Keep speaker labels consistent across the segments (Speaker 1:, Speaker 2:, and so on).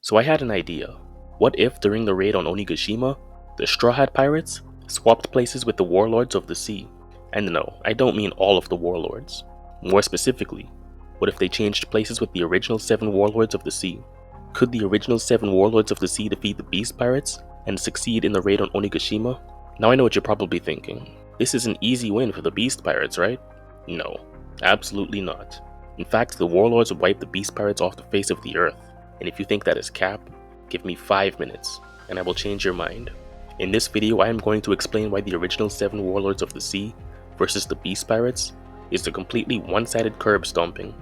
Speaker 1: So I had an idea. What if during the raid on Onigashima, the Straw Hat Pirates swapped places with the Warlords of the Sea? And no, I don't mean all of the Warlords. More specifically, what if they changed places with the original 7 Warlords of the Sea? Could the original 7 Warlords of the Sea defeat the Beast Pirates and succeed in the raid on Onigashima? Now I know what you're probably thinking. This is an easy win for the Beast Pirates, right? No, absolutely not. In fact, the Warlords would wipe the Beast Pirates off the face of the earth. And if you think that is cap, give me 5 minutes, and I will change your mind. In this video, I am going to explain why the original 7 Warlords of the Sea versus the Beast Pirates is a completely one-sided curb stomping.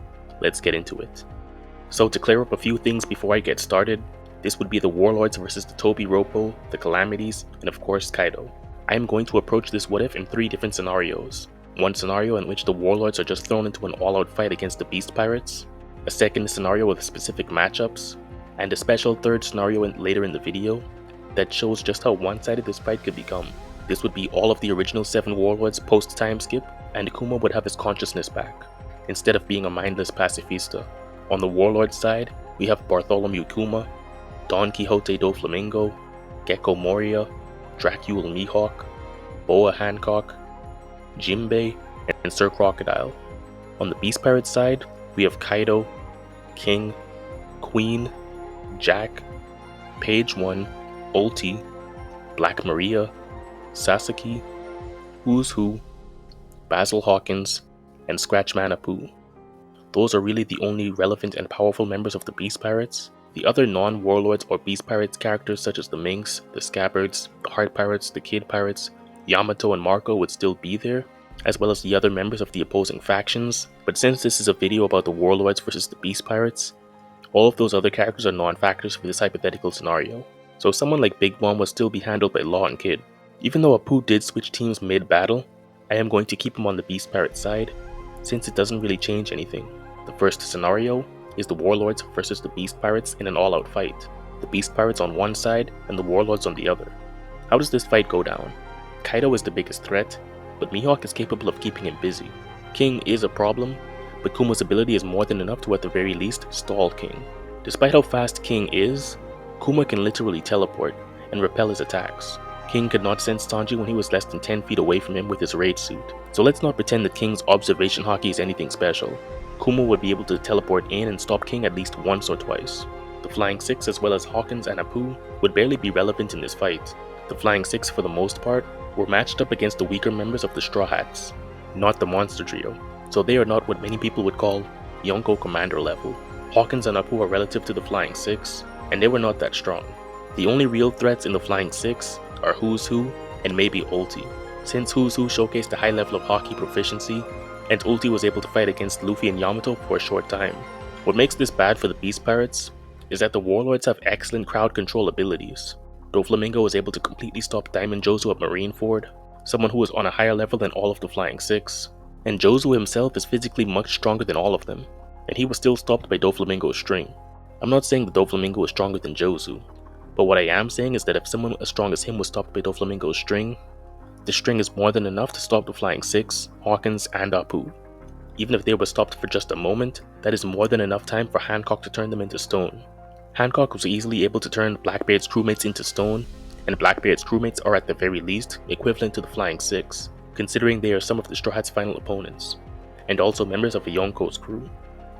Speaker 1: Let's get into it. So to clear up a few things before I get started, this would be the Warlords versus the Tobi Roppo, the Calamities, and of course Kaido. I am going to approach this what if in 3 different scenarios. One scenario in which the Warlords are just thrown into an all-out fight against the Beast Pirates, a second scenario with specific matchups, and a special third scenario later in the video that shows just how one-sided this fight could become. This would be all of the original 7 Warlords post-time skip, and Kuma would have his consciousness back, instead of being a mindless pacifista. On the Warlord side, we have Bartholomew Kuma, Don Quixote Doflamingo, Gecko Moria, Dracule Mihawk, Boa Hancock, Jinbei, and Sir Crocodile. On the Beast Pirate side, we have Kaido, King, Queen, Jack, Page 1, Ulti, Black Maria, Sasaki, Who's Who, Basil Hawkins, and Scratchman Apu. Those are really the only relevant and powerful members of the Beast Pirates. The other non-Warlords or Beast Pirates characters such as the Minx, the Scabbards, the Heart Pirates, the Kid Pirates, Yamato and Marco would still be there, as well as the other members of the opposing factions, but since this is a video about the Warlords versus the Beast Pirates, all of those other characters are non-factors for this hypothetical scenario. So someone like Big Mom will still be handled by Law and Kid. Even though Apu did switch teams mid-battle, I am going to keep him on the Beast Pirate side, since it doesn't really change anything. The first scenario is the Warlords versus the Beast Pirates in an all-out fight. The Beast Pirates on one side and the Warlords on the other. How does this fight go down? Kaido is the biggest threat, but Mihawk is capable of keeping him busy. King is a problem, but Kuma's ability is more than enough to at the very least stall King. Despite how fast King is, Kuma can literally teleport and repel his attacks. King could not sense Sanji when he was less than 10 feet away from him with his raid suit, so let's not pretend that King's observation haki is anything special. Kuma would be able to teleport in and stop King at least once or twice. The Flying Six as well as Hawkins and Apu would barely be relevant in this fight. The Flying Six for the most part were matched up against the weaker members of the Straw Hats, not the Monster Trio, so they are not what many people would call Yonko Commander level. Hawkins and Apu are relative to the Flying Six, and they were not that strong. The only real threats in the Flying Six are Who's Who and maybe Ulti, since Who's Who showcased a high level of haki proficiency, and Ulti was able to fight against Luffy and Yamato for a short time. What makes this bad for the Beast Pirates is that the Warlords have excellent crowd control abilities. Doflamingo was able to completely stop Diamond Jozu at Marineford, someone who was on a higher level than all of the Flying Six, and Jozu himself is physically much stronger than all of them, and he was still stopped by Doflamingo's string. I'm not saying that Doflamingo is stronger than Jozu, but what I am saying is that if someone as strong as him was stopped by Doflamingo's string, the string is more than enough to stop the Flying Six, Hawkins, and Apu. Even if they were stopped for just a moment, that is more than enough time for Hancock to turn them into stone. Hancock was easily able to turn Blackbeard's crewmates into stone, and Blackbeard's crewmates are at the very least equivalent to the Flying Six, considering they are some of the Straw Hat's final opponents, and also members of a Yonko's crew.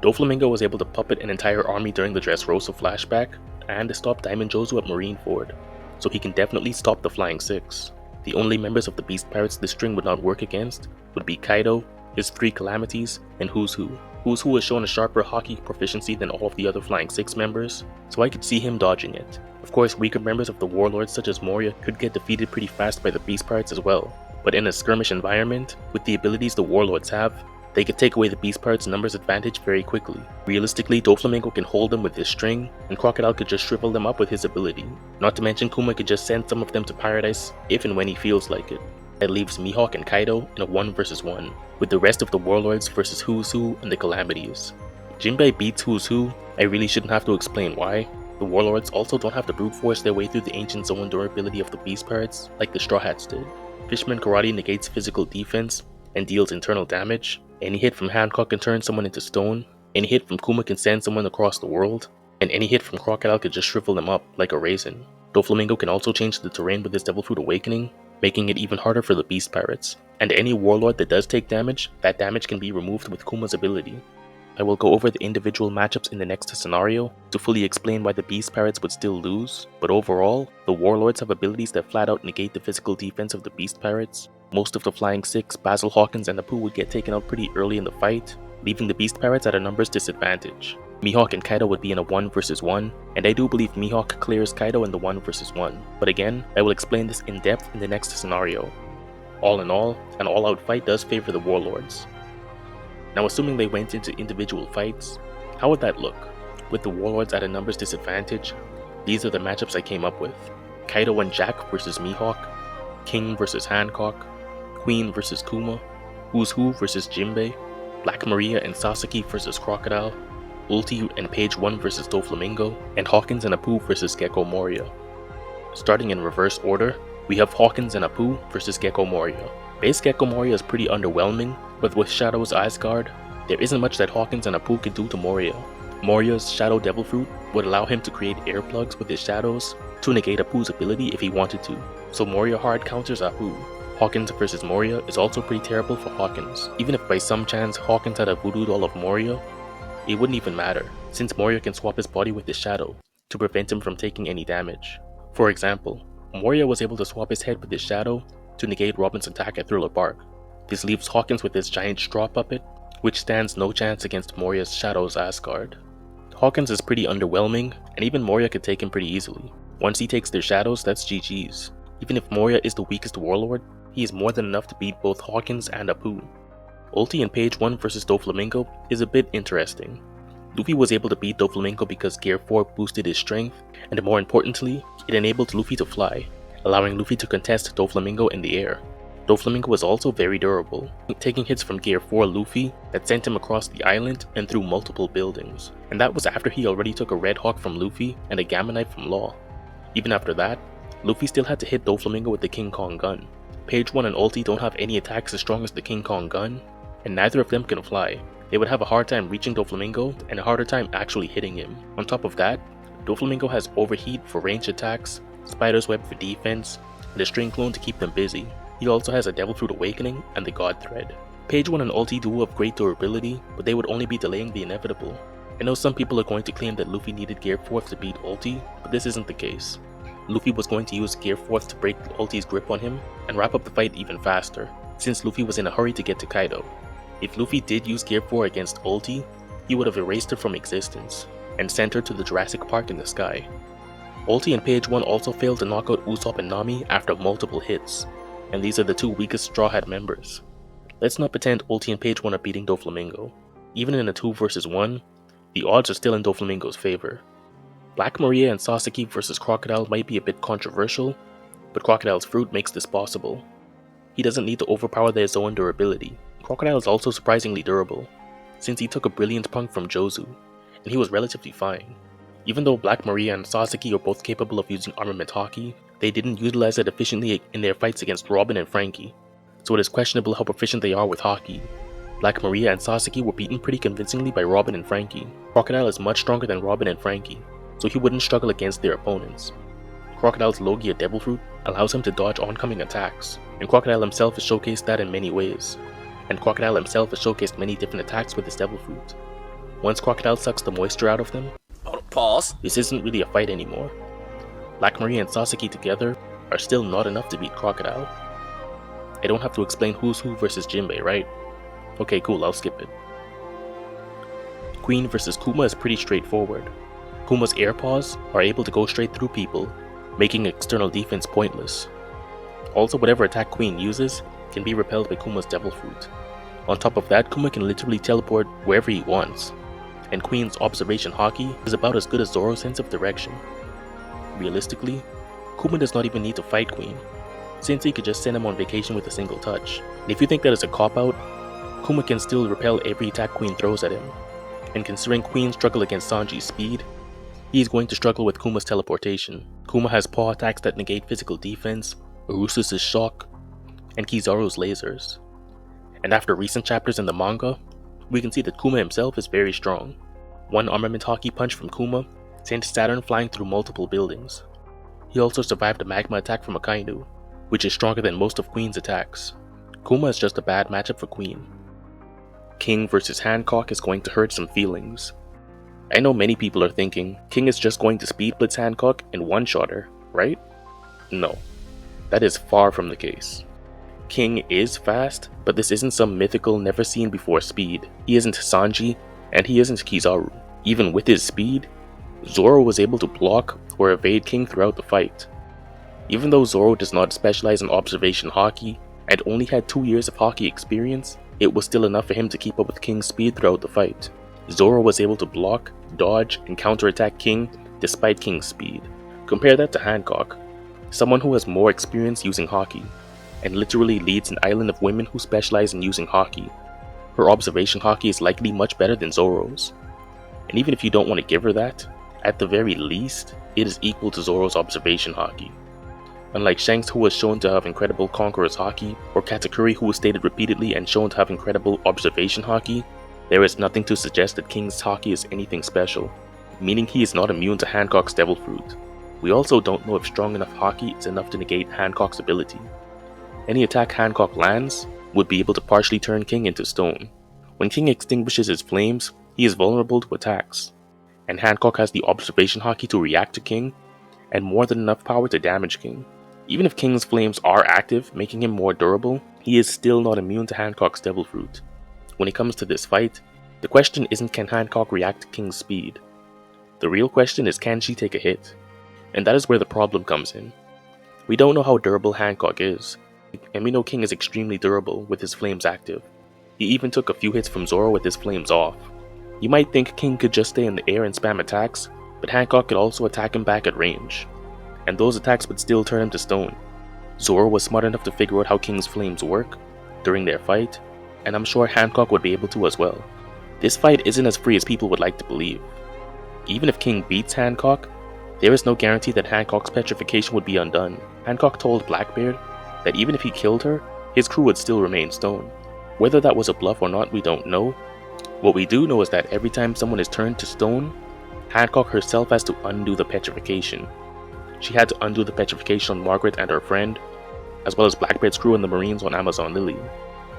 Speaker 1: Doflamingo was able to puppet an entire army during the Dressrosa flashback, and stop Diamond Jozu at Marineford, so he can definitely stop the Flying Six. The only members of the Beast Pirates this string would not work against would be Kaido, his 3 Calamities, and Who's Who. Who's Who has shown a sharper haki proficiency than all of the other Flying Six members, so I could see him dodging it. Of course, weaker members of the Warlords such as Moria could get defeated pretty fast by the Beast Pirates as well, but in a skirmish environment, with the abilities the Warlords have, they could take away the Beast Pirates' numbers advantage very quickly. Realistically, Doflamingo can hold them with his string, and Crocodile could just shrivel them up with his ability. Not to mention Kuma could just send some of them to paradise if and when he feels like it. That leaves Mihawk and Kaido in a 1 versus 1, with the rest of the Warlords versus Who's Who and the Calamities. Jinbei beats Who's Who, I really shouldn't have to explain why. The Warlords also don't have to brute force their way through the ancient zone durability of the Beast Pirates like the Straw Hats did. Fishman Karate negates physical defense and deals internal damage. Any hit from Hancock can turn someone into stone. Any hit from Kuma can send someone across the world. and any hit from Crocodile could just shrivel them up like a raisin. Doflamingo can also change the terrain with his Devil Fruit Awakening, making it even harder for the Beast Pirates. And any Warlord that does take damage, that damage can be removed with Kuma's ability. I will go over the individual matchups in the next scenario to fully explain why the Beast Pirates would still lose, but overall, the Warlords have abilities that flat out negate the physical defense of the Beast Pirates. Most of the Flying Six, Basil Hawkins, and Apu would get taken out pretty early in the fight, leaving the Beast Pirates at a numbers disadvantage. Mihawk and Kaido would be in a 1 vs 1, and I do believe Mihawk clears Kaido in the 1 vs 1, but again, I will explain this in depth in the next scenario. All in all, an all-out fight does favor the Warlords. Now assuming they went into individual fights, how would that look? With the Warlords at a numbers disadvantage, these are the matchups I came up with. Kaido and Jack vs Mihawk, King vs Hancock, Queen vs Kuma, Who's Who vs Jinbei, Black Maria and Sasaki vs Crocodile, Ulti and Page 1 vs Doflamingo, and Hawkins and Apu vs Gecko Moria. Starting in reverse order, we have Hawkins and Apu vs Gecko Moria. Base Gecko Moria is pretty underwhelming, but with Shadow's Asgard, there isn't much that Hawkins and Apu could do to Moria. Moria's Shadow Devil Fruit would allow him to create air plugs with his shadows to negate Apu's ability if he wanted to, so Moria hard counters Apu. Hawkins vs Moria is also pretty terrible for Hawkins. Even if by some chance Hawkins had a voodoo doll of Moria, it wouldn't even matter, since Moria can swap his body with his shadow to prevent him from taking any damage. For example, Moria was able to swap his head with his shadow to negate Robin's attack at Thriller Bark. This leaves Hawkins with his giant straw puppet, which stands no chance against Moria's Shadow's Asgard. Hawkins is pretty underwhelming, and even Moria could take him pretty easily. Once he takes their shadows, that's GG's. Even if Moria is the weakest Warlord, he is more than enough to beat both Hawkins and Apu. Ulti and Page 1 vs Doflamingo is a bit interesting. Luffy was able to beat Doflamingo because Gear 4 boosted his strength, and more importantly, it enabled Luffy to fly, allowing Luffy to contest Doflamingo in the air. Doflamingo was also very durable, taking hits from Gear 4 Luffy that sent him across the island and through multiple buildings, and that was after he already took a Red Hawk from Luffy and a Gamma Knife from Law. Even after that, Luffy still had to hit Doflamingo with the King Kong gun. Page 1 and Ulti don't have any attacks as strong as the King Kong gun, and neither of them can fly. They would have a hard time reaching Doflamingo and a harder time actually hitting him. On top of that, Doflamingo has Overheat for ranged attacks, Spider's Web for defense, and a String Clone to keep them busy. He also has a Devil Fruit Awakening and the God Thread. Page 1 and Ulti do have great durability, but they would only be delaying the inevitable. I know some people are going to claim that Luffy needed Gear 4th to beat Ulti, but this isn't the case. Luffy was going to use Gear 4th to break Ulti's grip on him and wrap up the fight even faster, since Luffy was in a hurry to get to Kaido. If Luffy did use Gear 4 against Ulti, he would have erased her from existence, and sent her to the Jurassic Park in the sky. Ulti and Page 1 also failed to knock out Usopp and Nami after multiple hits, and these are the two weakest Straw Hat members. Let's not pretend Ulti and Page 1 are beating Doflamingo. Even in a 2 vs 1, the odds are still in Doflamingo's favor. Black Maria and Sasaki vs Crocodile might be a bit controversial, but Crocodile's fruit makes this possible. He doesn't need to overpower their Zoan durability. Crocodile is also surprisingly durable, since he took a Brilliant Punk from Jozu, and he was relatively fine. Even though Black Maria and Sasaki are both capable of using Armament Haki, they didn't utilize it efficiently in their fights against Robin and Frankie, so it is questionable how proficient they are with Haki. Black Maria and Sasaki were beaten pretty convincingly by Robin and Frankie. Crocodile is much stronger than Robin and Frankie, so he wouldn't struggle against their opponents. Crocodile's Logia Devil Fruit allows him to dodge oncoming attacks, and Crocodile himself has showcased that in many ways. And Crocodile himself has showcased many different attacks with his Devil Fruit. Once Crocodile sucks the moisture out of them,
Speaker 2: Pause.
Speaker 1: this isn't really a fight anymore. Black Maria and Sasaki together are still not enough to beat Crocodile. I don't have to explain Who's Who versus Jinbei, right? Okay, cool, I'll skip it. Queen versus Kuma is pretty straightforward. Kuma's air paws are able to go straight through people, making external defense pointless. Also, whatever attack Queen uses can be repelled by Kuma's Devil Fruit. On top of that, Kuma can literally teleport wherever he wants, and Queen's Observation Haki is about as good as Zoro's sense of direction. Realistically, Kuma does not even need to fight Queen, since he could just send him on vacation with a single touch. And if you think that is a cop-out, Kuma can still repel every attack Queen throws at him, and considering Queen's struggle against Sanji's speed, he is going to struggle with Kuma's teleportation. Kuma has paw attacks that negate physical defense, Urus's shock, and Kizaru's lasers. And after recent chapters in the manga, we can see that Kuma himself is very strong. One Armament Haki punch from Kuma sent Saturn flying through multiple buildings. He also survived a magma attack from Akainu, which is stronger than most of Queen's attacks. Kuma is just a bad matchup for Queen. King versus Hancock is going to hurt some feelings. I know many people are thinking King is just going to speed blitz Hancock and one-shot her, right? No, that is far from the case. King is fast, but this isn't some mythical never seen before speed. He isn't Sanji, and he isn't Kizaru. Even with his speed, Zoro was able to block or evade King throughout the fight. Even though Zoro does not specialize in observation haki and only had 2 years of haki experience, it was still enough for him to keep up with King's speed throughout the fight. Zoro was able to block, dodge, and counterattack King despite King's speed. Compare that to Hancock, someone who has more experience using haki, and literally leads an island of women who specialize in using haki. Her observation haki is likely much better than Zoro's. And even if you don't want to give her that, at the very least, it is equal to Zoro's observation haki. Unlike Shanks, who was shown to have incredible Conqueror's haki, or Katakuri, who was stated repeatedly and shown to have incredible observation haki, there is nothing to suggest that King's haki is anything special, meaning he is not immune to Hancock's Devil Fruit. We also don't know if strong enough haki is enough to negate Hancock's ability. Any attack Hancock lands would be able to partially turn King into stone. When King extinguishes his flames, he is vulnerable to attacks, and Hancock has the observation haki to react to King, and more than enough power to damage King. Even if King's flames are active, making him more durable, he is still not immune to Hancock's Devil Fruit. When it comes to this fight, the question isn't can Hancock react to King's speed. The real question is can she take a hit? And that is where the problem comes in. We don't know how durable Hancock is, and we know King is extremely durable with his flames active. He even took a few hits from Zoro with his flames off. You might think King could just stay in the air and spam attacks, but Hancock could also attack him back at range, and those attacks would still turn him to stone. Zoro was smart enough to figure out how King's flames work during their fight, and I'm sure Hancock would be able to as well. This fight isn't as free as people would like to believe. Even if King beats Hancock, there is no guarantee that Hancock's petrification would be undone. Hancock told Blackbeard that even if he killed her, his crew would still remain stone. Whether that was a bluff or not, we don't know. What we do know is that every time someone is turned to stone, Hancock herself has to undo the petrification. She had to undo the petrification on Margaret and her friend, as well as Blackbeard's crew and the Marines on Amazon Lily.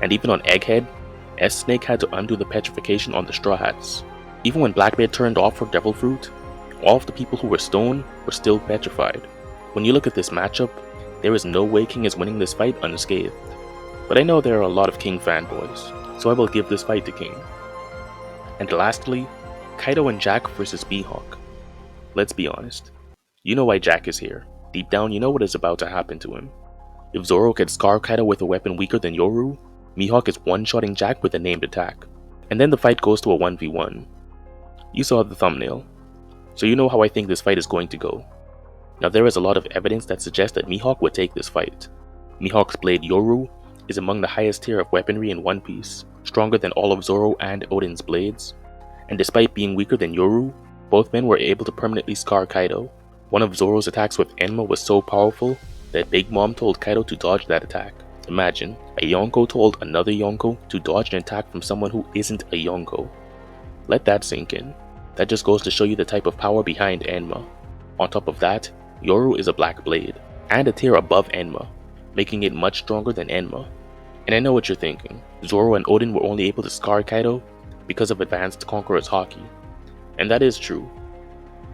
Speaker 1: And even on Egghead, S-Snake had to undo the petrification on the Straw Hats. Even when Blackbeard turned off her Devil Fruit, all of the people who were stone were still petrified. When you look at this matchup, there is no way King is winning this fight unscathed. But I know there are a lot of King fanboys, so I will give this fight to King. And lastly, Kaido and Jack versus Mihawk. Let's be honest. You know why Jack is here. Deep down, you know what is about to happen to him. If Zoro can scar Kaido with a weapon weaker than Yoru, Mihawk is one-shotting Jack with a named attack. And then the fight goes to a 1v1. You saw the thumbnail, so you know how I think this fight is going to go. Now there is a lot of evidence that suggests that Mihawk would take this fight. Mihawk's blade Yoru is among the highest tier of weaponry in One Piece, stronger than all of Zoro and Oden's blades. And despite being weaker than Yoru, both men were able to permanently scar Kaido. One of Zoro's attacks with Enma was so powerful that Big Mom told Kaido to dodge that attack. Imagine, a Yonko told another Yonko to dodge an attack from someone who isn't a Yonko. Let that sink in. That just goes to show you the type of power behind Enma. On top of that, Yoru is a black blade, and a tier above Enma, making it much stronger than Enma. And I know what you're thinking, Zoro and Oden were only able to scar Kaido because of advanced Conqueror's haki. And that is true.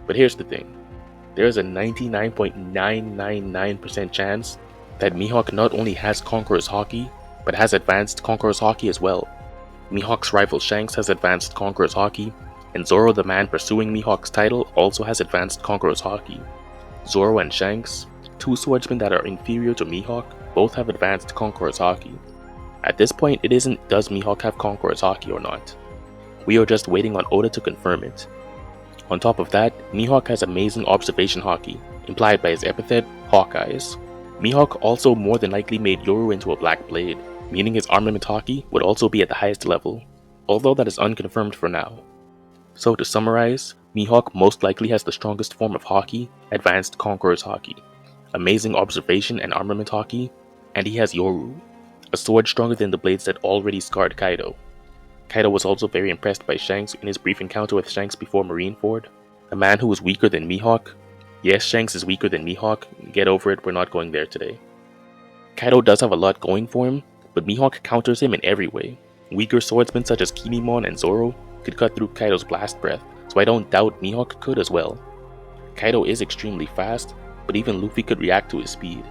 Speaker 1: But here's the thing, there is a 99.999% chance that Mihawk not only has Conqueror's haki, but has advanced Conqueror's haki as well. Mihawk's rival Shanks has advanced Conqueror's haki, and Zoro the man pursuing Mihawk's title also has advanced Conqueror's haki. Zoro and Shanks, two swordsmen that are inferior to Mihawk, both have advanced Conqueror's haki. At this point, it isn't does Mihawk have Conqueror's haki or not. We are just waiting on Oda to confirm it. On top of that, Mihawk has amazing observation haki, implied by his epithet, Hawkeyes. Mihawk also more than likely made Yoru into a black blade, meaning his armament haki would also be at the highest level, although that is unconfirmed for now. So to summarize, Mihawk most likely has the strongest form of haki, advanced Conqueror's haki, amazing observation and armament haki, and he has Yoru, a sword stronger than the blades that already scarred Kaido. Kaido was also very impressed by Shanks in his brief encounter with Shanks before Marineford. A man who is weaker than Mihawk? Yes, Shanks is weaker than Mihawk. Get over it, we're not going there today. Kaido does have a lot going for him, but Mihawk counters him in every way. Weaker swordsmen such as Kinemon and Zoro could cut through Kaido's blast breath, so I don't doubt Mihawk could as well. Kaido is extremely fast, but even Luffy could react to his speed.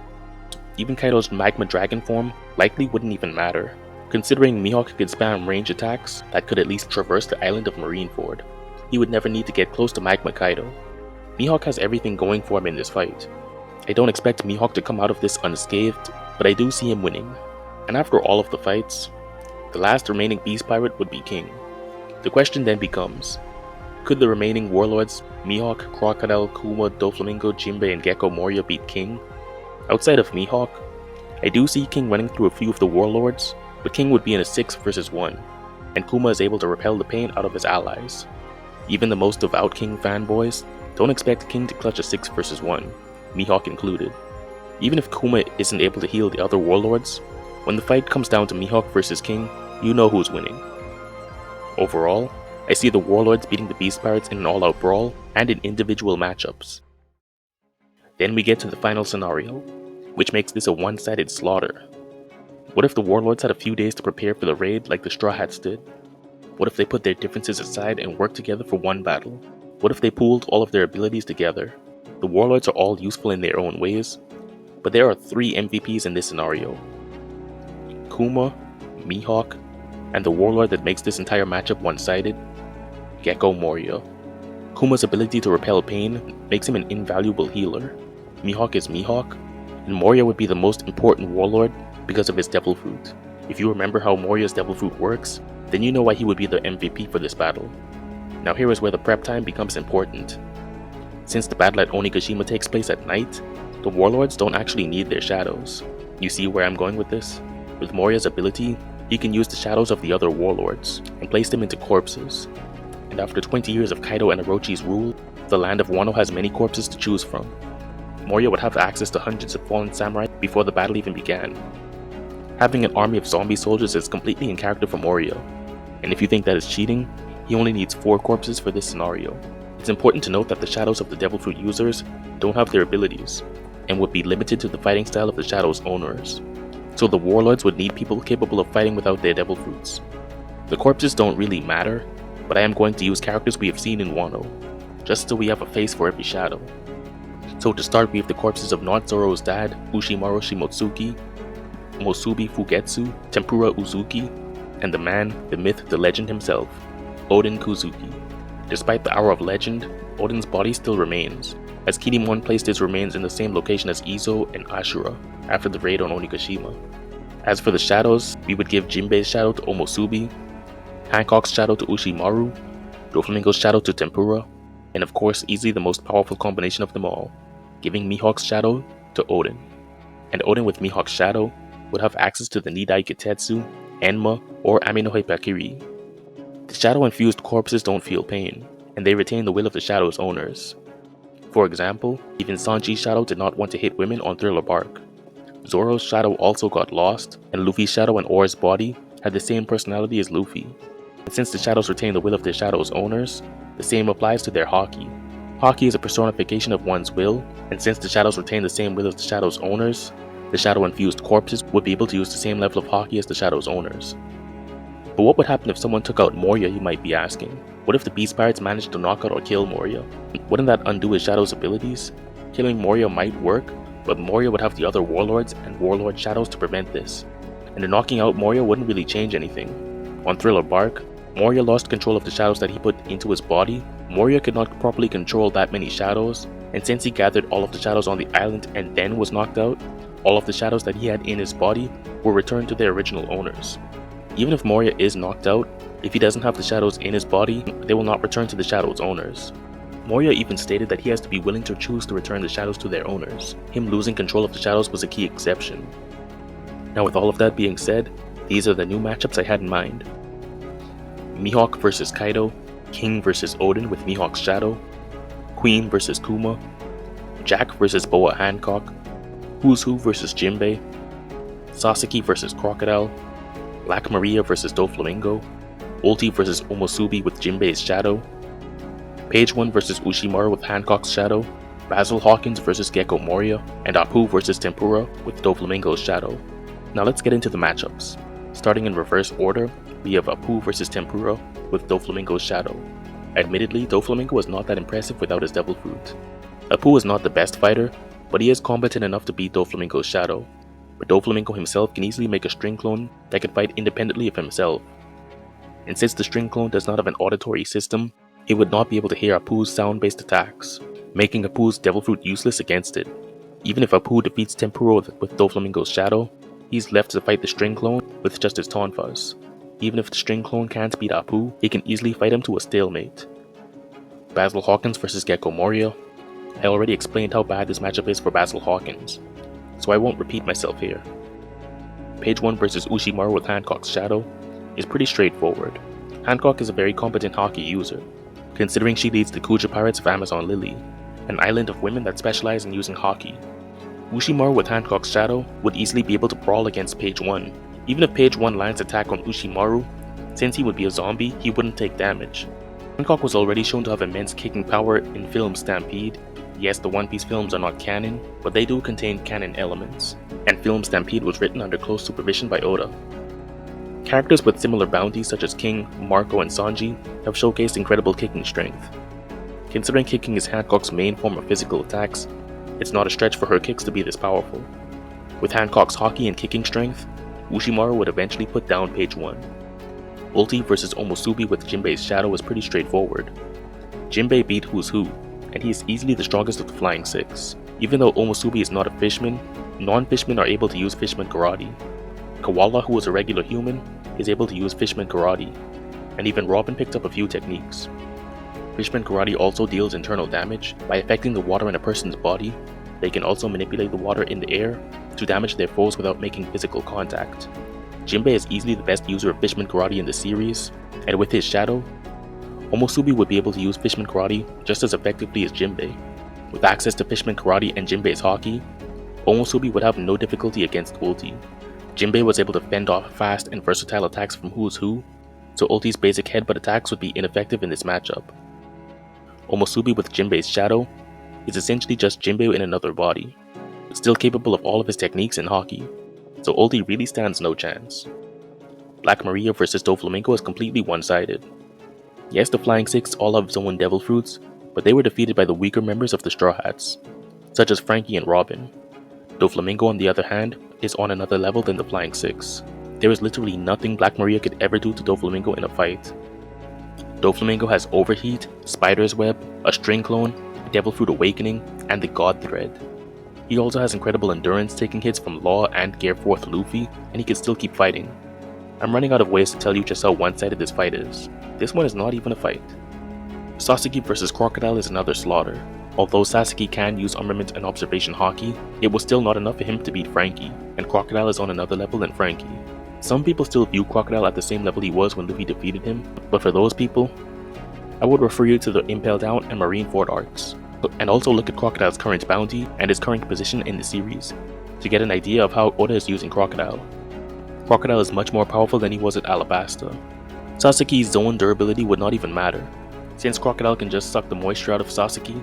Speaker 1: Even Kaido's Magma Dragon form likely wouldn't even matter, considering Mihawk could spam range attacks that could at least traverse the island of Marineford. He would never need to get close to Magma Kaido. Mihawk has everything going for him in this fight. I don't expect Mihawk to come out of this unscathed, but I do see him winning. And after all of the fights, the last remaining Beast Pirate would be King. The question then becomes, could the remaining Warlords, Mihawk, Crocodile, Kuma, Doflamingo, Jinbei, and Gecko Moria beat King? Outside of Mihawk, I do see King running through a few of the Warlords, but King would be in a 6 versus 1, and Kuma is able to repel the pain out of his allies. Even the most devout King fanboys don't expect King to clutch a 6 versus 1, Mihawk included. Even if Kuma isn't able to heal the other Warlords, when the fight comes down to Mihawk versus King, you know who's winning. Overall, I see the Warlords beating the Beast Pirates in an all-out brawl and in individual matchups. Then we get to the final scenario, which makes this a one-sided slaughter. What if the Warlords had a few days to prepare for the raid like the Straw Hats did? What if they put their differences aside and worked together for one battle? What if they pooled all of their abilities together? The Warlords are all useful in their own ways, but there are 3 MVPs in this scenario. Kuma, Mihawk, and the Warlord that makes this entire matchup one-sided, Gecko Moria. Kuma's ability to repel pain makes him an invaluable healer. Mihawk is Mihawk, and Moria would be the most important Warlord because of his Devil Fruit. If you remember how Moria's Devil Fruit works, then you know why he would be the MVP for this battle. Now here is where the prep time becomes important. Since the battle at Onigashima takes place at night, the Warlords don't actually need their shadows. You see where I'm going with this? With Moria's ability, he can use the shadows of the other Warlords and place them into corpses. And after 20 years of Kaido and Orochi's rule, the land of Wano has many corpses to choose from. Moria would have access to hundreds of fallen samurai before the battle even began. Having an army of zombie soldiers is completely in character for Moria, and if you think that is cheating, he only needs 4 corpses for this scenario. It's important to note that the shadows of the Devil Fruit users don't have their abilities, and would be limited to the fighting style of the Shadow's owners, so the Warlords would need people capable of fighting without their Devil Fruits. The corpses don't really matter, but I am going to use characters we have seen in Wano, just so we have a face for every shadow. So to start, we have the corpses of not Zoro's dad, Ushimaru Shimotsuki, Mosubi Fugetsu, Tempura Uzuki, and the man, the myth, the legend himself, Oden Kuzuki. Despite the Hour of Legend, Oden's body still remains, as Kinemon placed his remains in the same location as Izo and Ashura after the raid on Onigashima. As for the shadows, we would give Jinbei's shadow to Omosubi, Hancock's shadow to Ushimaru, Doflamingo's shadow to Tempura, and of course easily the most powerful combination of them all, giving Mihawk's shadow to Oden. And Oden with Mihawk's shadow would have access to the Nidai Kitetsu, Enma, or Aminohe Pakiri. The shadow-infused corpses don't feel pain, and they retain the will of the shadow's owners. For example, even Sanji's shadow did not want to hit women on Thriller Bark. Zoro's shadow also got lost, and Luffy's shadow and Oar's body had the same personality as Luffy. And since the shadows retain the will of their shadow's owners, the same applies to their Haki. Haki is a personification of one's will, and since the shadows retain the same will as the shadow's owners, the shadow-infused corpses would be able to use the same level of Haki as the shadow's owners. But what would happen if someone took out Moria, you might be asking? What if the Beast Pirates managed to knock out or kill Moria? Wouldn't that undo his shadow's abilities? Killing Moria might work, but Moria would have the other Warlords and Warlord shadows to prevent this, and the knocking out Moria wouldn't really change anything. On Thriller Bark, Moria lost control of the shadows that he put into his body. Moria could not properly control that many shadows, and since he gathered all of the shadows on the island and then was knocked out, all of the shadows that he had in his body were returned to their original owners. Even if Moria is knocked out, if he doesn't have the shadows in his body, they will not return to the shadows' owners. Moria even stated that he has to be willing to choose to return the shadows to their owners. Him losing control of the shadows was a key exception. Now with all of that being said, these are the new matchups I had in mind. Mihawk vs Kaido, King vs Oden with Mihawk's shadow, Queen vs Kuma, Jack vs Boa Hancock, Who's Who vs Jinbei, Sasaki vs Crocodile, Black Maria vs Doflamingo, Ulti vs Omosubi with Jinbei's shadow, Page 1 vs Ushimaru with Hancock's Shadow, Basil Hawkins vs Gecko Moria, and Apu vs Tempura with Doflamingo's Shadow. Now let's get into the matchups. Starting in reverse order, we have Apu vs Tempura with Doflamingo's Shadow. Admittedly, Doflamingo is not that impressive without his Devil Fruit. Apu is not the best fighter, but he is competent enough to beat Doflamingo's Shadow. But Doflamingo himself can easily make a string clone that can fight independently of himself. And since the string clone does not have an auditory system, it would not be able to hear Apu's sound-based attacks, making Apu's Devil Fruit useless against it. Even if Apu defeats Tempura with Doflamingo's Shadow, he's left to fight the string clone with just his Tonfas. Even if the string clone can't beat Apu, he can easily fight him to a stalemate. Basil Hawkins vs Gecko Moria. I already explained how bad this matchup is for Basil Hawkins, so I won't repeat myself here. Page 1 vs Ushimaru with Hancock's Shadow is pretty straightforward. Hancock is a very competent Haki user, considering she leads the Kuja Pirates of Amazon Lily, an island of women that specialize in using Haki. Ushimaru with Hancock's Shadow would easily be able to brawl against Page 1. Even if Page 1 lands attack on Ushimaru, since he would be a zombie, he wouldn't take damage. Hancock was already shown to have immense kicking power in film Stampede. Yes, the One Piece films are not canon, but they do contain canon elements, and film Stampede was written under close supervision by Oda. Characters with similar bounties such as King, Marco, and Sanji have showcased incredible kicking strength. Considering kicking is Hancock's main form of physical attacks, it's not a stretch for her kicks to be this powerful. With Hancock's Haki and kicking strength, Ushimaru would eventually put down Page 1. Ulti vs Omusubi with Jinbei's Shadow is pretty straightforward. Jinbei beat Who's Who, and he is easily the strongest of the Flying Six. Even though Omusubi is not a fishman, non-fishmen are able to use Fishman Karate. Koala, who is a regular human, is able to use Fishman Karate, and even Robin picked up a few techniques. Fishman Karate also deals internal damage by affecting the water in a person's body. They can also manipulate the water in the air to damage their foes without making physical contact. Jinbei is easily the best user of Fishman Karate in the series, and with his Shadow, Omusubi would be able to use Fishman Karate just as effectively as Jinbei. With access to Fishman Karate and Jinbei's Haki, Omusubi would have no difficulty against Ulti. Jinbei was able to fend off fast and versatile attacks from Who's Who, so Ulti's basic headbutt attacks would be ineffective in this matchup. Omusubi with Jinbei's Shadow is essentially just Jinbei in another body, but still capable of all of his techniques and Haki, so Ulti really stands no chance. Black Maria vs Doflamingo is completely one-sided. Yes, the Flying Six all have their own Devil Fruits, but they were defeated by the weaker members of the Straw Hats, such as Frankie and Robin. Doflamingo, on the other hand, is on another level than the Flying Six. There is literally nothing Black Maria could ever do to Doflamingo in a fight. Doflamingo has Overheat, Spider's Web, a String Clone, Devil Fruit Awakening, and the God Thread. He also has incredible endurance, taking hits from Law and Gear 4th Luffy, and he can still keep fighting. I'm running out of ways to tell you just how one-sided this fight is. This one is not even a fight. Sasaki vs Crocodile is another slaughter. Although Sasaki can use Armament and Observation Haki, it was still not enough for him to beat Frankie, and Crocodile is on another level than Frankie. Some people still view Crocodile at the same level he was when Luffy defeated him, but for those people, I would refer you to the Impel Down and Marineford arcs, and also look at Crocodile's current bounty and his current position in the series, to get an idea of how Oda is using Crocodile. Crocodile is much more powerful than he was at Alabasta. Sasaki's zone durability would not even matter, since Crocodile can just suck the moisture out of Sasaki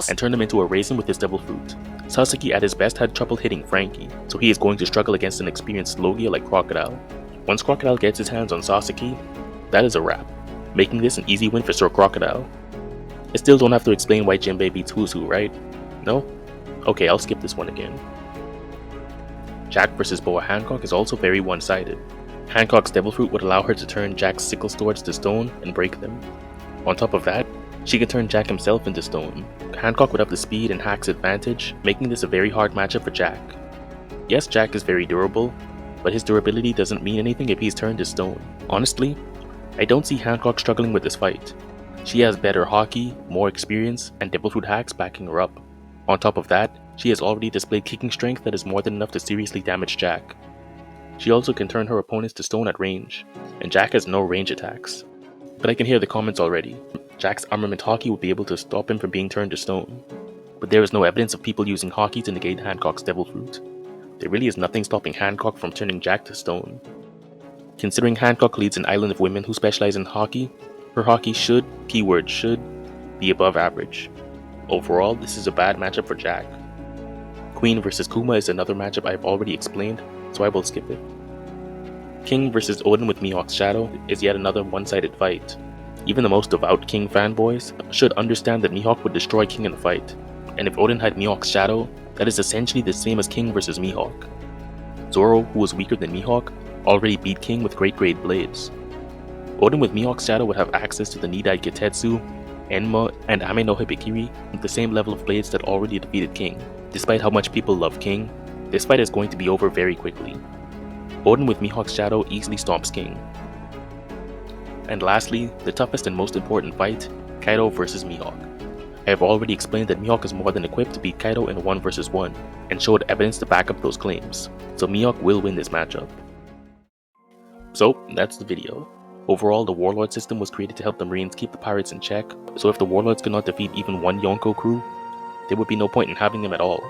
Speaker 1: and turn him into a raisin with his Devil Fruit. Sasaki at his best had trouble hitting Frankie, so he is going to struggle against an experienced Logia like Crocodile. Once Crocodile gets his hands on Sasaki, that is a wrap, making this an easy win for Sir Crocodile. I still don't have to explain why Jinbei beats Who's Who, right? No? Okay, I'll skip this one again. Jack vs Boa Hancock is also very one-sided. Hancock's Devil Fruit would allow her to turn Jack's sickle swords to stone and break them. On top of that, she can turn Jack himself into stone. Hancock would have the speed and hacks advantage, making this a very hard matchup for Jack. Yes, Jack is very durable, but his durability doesn't mean anything if he's turned to stone. Honestly, I don't see Hancock struggling with this fight. She has better Haki, more experience, and Devil Fruit hacks backing her up. On top of that, she has already displayed kicking strength that is more than enough to seriously damage Jack. She also can turn her opponents to stone at range, and Jack has no range attacks. But I can hear the comments already. Jack's Armament Haki would be able to stop him from being turned to stone. But there is no evidence of people using Haki to negate Hancock's Devil Fruit. There really is nothing stopping Hancock from turning Jack to stone. Considering Hancock leads an island of women who specialize in Haki, her Haki should, keyword should, be above average. Overall, this is a bad matchup for Jack. Queen vs Kuma is another matchup I've already explained, so I will skip it. King vs Odin with Mihawk's Shadow is yet another one-sided fight. Even the most devout King fanboys should understand that Mihawk would destroy King in the fight, and if Odin had Mihawk's Shadow, that is essentially the same as King vs Mihawk. Zoro, who was weaker than Mihawk, already beat King with great grade blades. Odin with Mihawk's Shadow would have access to the Nidai Getetsu, Enma, and Ame no Hibikiri with the same level of blades that already defeated King. Despite how much people love King, this fight is going to be over very quickly. Odin with Mihawk's Shadow easily stomps King. And lastly, the toughest and most important fight, Kaido vs Mihawk. I have already explained that Mihawk is more than equipped to beat Kaido in 1 vs 1, and showed evidence to back up those claims, so Mihawk will win this matchup. So, that's the video. Overall, the Warlord system was created to help the Marines keep the pirates in check, so if the Warlords could not defeat even one Yonko crew, there would be no point in having them at all.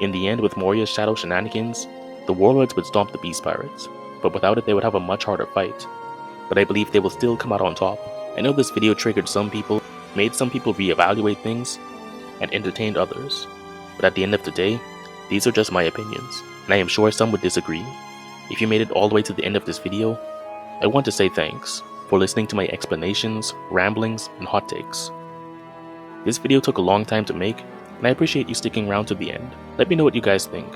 Speaker 1: In the end, with Moria's Shadow shenanigans, the Warlords would stomp the Beast Pirates, but without it they would have a much harder fight. But I believe they will still come out on top. I know this video triggered some people, made some people reevaluate things, and entertained others. But at the end of the day, these are just my opinions, and I am sure some would disagree. If you made it all the way to the end of this video, I want to say thanks for listening to my explanations, ramblings, and hot takes. This video took a long time to make, and I appreciate you sticking around to the end. Let me know what you guys think.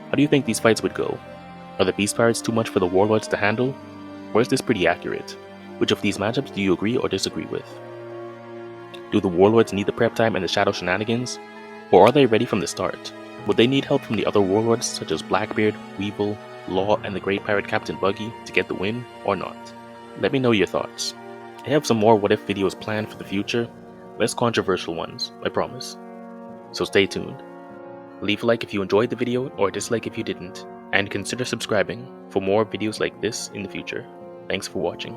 Speaker 1: How do you think these fights would go? Are the Beast Pirates too much for the Warlords to handle? Or is this pretty accurate? Which of these matchups do you agree or disagree with? Do the Warlords need the prep time and the Shadow shenanigans? Or are they ready from the start? Would they need help from the other Warlords such as Blackbeard, Weevil, Law, and the Great Pirate Captain Buggy to get the win, or not? Let me know your thoughts. I have some more what if videos planned for the future, less controversial ones, I promise. So stay tuned. Leave a like if you enjoyed the video or a dislike if you didn't, and consider subscribing for more videos like this in the future. Thanks for watching.